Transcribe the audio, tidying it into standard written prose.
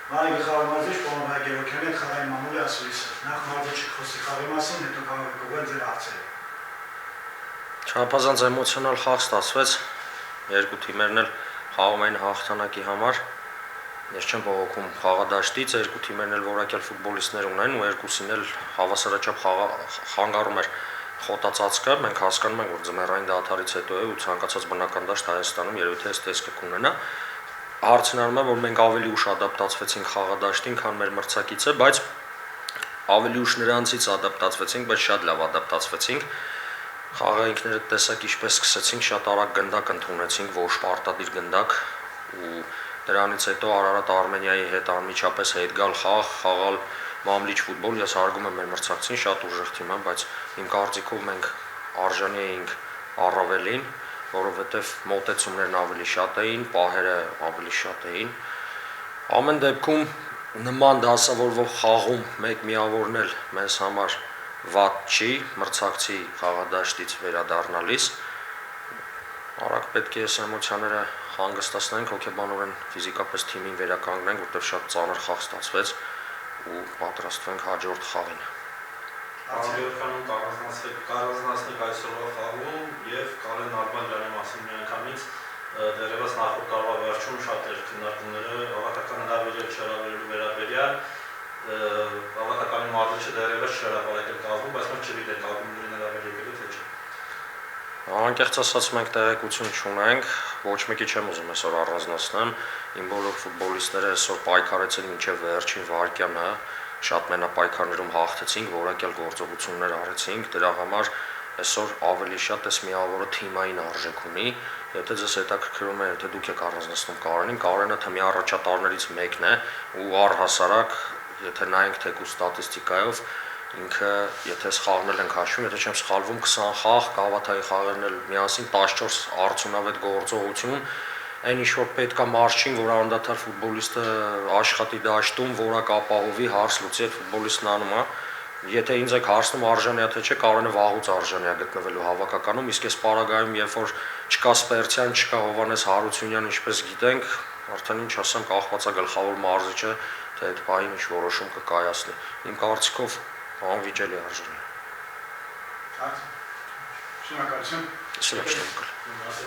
Բարի գլխավոր մարզիչ Պողոն Գևորգյանի հետ խաղային մամուլի ասուլիսը։ Նախ մարզիչը խոսի խաղի մասին, հետո կարող եք ուղղել ձեր հարցերը։ Չափազանց էմոցիոնալ խաղ ստացվեց, երկու թիմերն էլ խաղում էին հաղթանակի համար։ Ես չեմ բողոքում խաղադաշտից, երկու թիմերն էլ որակյալ ֆուտբոլիստներ ունեն ու երկուսին էլ հավասարաչափ խանգարում էր խոտածածկը։ Մենք հասկանում ենք, որ ձմեռային դադարից հետո է ու ցանկացած բնական դաշտ Հայաստանում երևի թե այս տեսքը կունենա։ Հարցն առնում է, որ մենք ավելի ուշ ադապտացվեցինք խաղադաշտին, քան մեր մրցակիցը, բայց ավելի ուշ նրանցից ադապտացվեցինք, բայց շատ լավ ադապտացվեցինք։ Խաղը ինքներդ տեսակ ինչպես սկսեցինք, շատ արագ գնդակ ընդունեցինք, ոչ պարտադիր գնդակ ու դրանից հետո Արարատ Արմենիայի հետ անմիջապես հետ գալ խաղ, խաղալ մամլիչ ֆուտբոլ, ես հարգում եմ մեր մրցակցին, շատ ուժեղ թիմ է, բայց իմ կարծիքով մենք արժանի էինք առավելին, որովհետև մոտեցումներն ավելի շատ էին, պահերը ավելի շատ էին։ Ամեն դեպքում նման դասավորվող խաղում մեկ միավորնել մեզ համար վատ չի, մրցակցի խաղադաշտից վերադառնալիս։ Արագ պետք է այս էմոցիաները հանգստացնենք, հոգեբանորեն ֆիզիկապես թիմին վերականգնենք, որտեղ շատ ծանր խաղ ստացվեց ու պատրաստվենք հաջորդ խաղին։ Ալբերտանում կառանձնացնենք այսօրվա խաղում եւ Կարեն Նալբանդյանի մասին միանգամից դեռևս նախորդ տարվա վերջում շատ էր քննարկումները հավաքական հրավիրել չհրավիրելու վերաբերյալ հավաքականի մարզիչը դեռևս չհրապարակել կազմում, բայց մենք չգիտենք ակումբներին հրավիրելու թե չէ։ Անկեղծ ասած մենք տեղեկություն չունենք, ոչ մեկի չեմ ուզում այսօր առանձնացնեմ, իմ բոլոր ֆուտբոլիստները այսօր պայքարեցին մինչև վերջին վայրկյանը, շատ մենապայքարներում հաղթեցինք, որակյալ գործողություններ արեցինք, դրա համար այսօր ավելի շատ այս միավորը թիմային արժեք ունի։ Եթե ձեզ հետաքրքրում է, եթե դուք եք առանձնացնում Կարենին, Կարենը թմի առաջատարներից մեկն է ու առհասարակ, եթե նայենք թեկուզ ստատիստիկայով, ինքը, եթե սխալվել ենք հաշվում, եթե չեմ սխալվում, 20 խաղ, Գավաթայի խաղերն էլ միասին 14 արդյունավետ գործողություն, այն ինչ որ պետք է մարզչին, որ անդադար ֆուտբոլիստը աշխատի դաշտում, որակ ապահովի, հարց լուծի, այդ ֆուտբոլիստն անում է։ Եթե ինձ եք հարցնում արժանի է թե չէ, Կարենը վաղուց արժանի է գտնվելու հավաքականում, իսկ այս պարագայում, երբ որ չկա Սպերցյան, չկա Հովհաննես Հարությունյան, ինչպես գիտենք, արդեն ինչ ասեմ, կախված է գլխավոր մարզիչը, թե այդ պահին ինչ որոշում կկայացնի։ Իմ կարծիքով անվիճելի արժանի է։ Շնորհակալություն։ Շնորհակալ։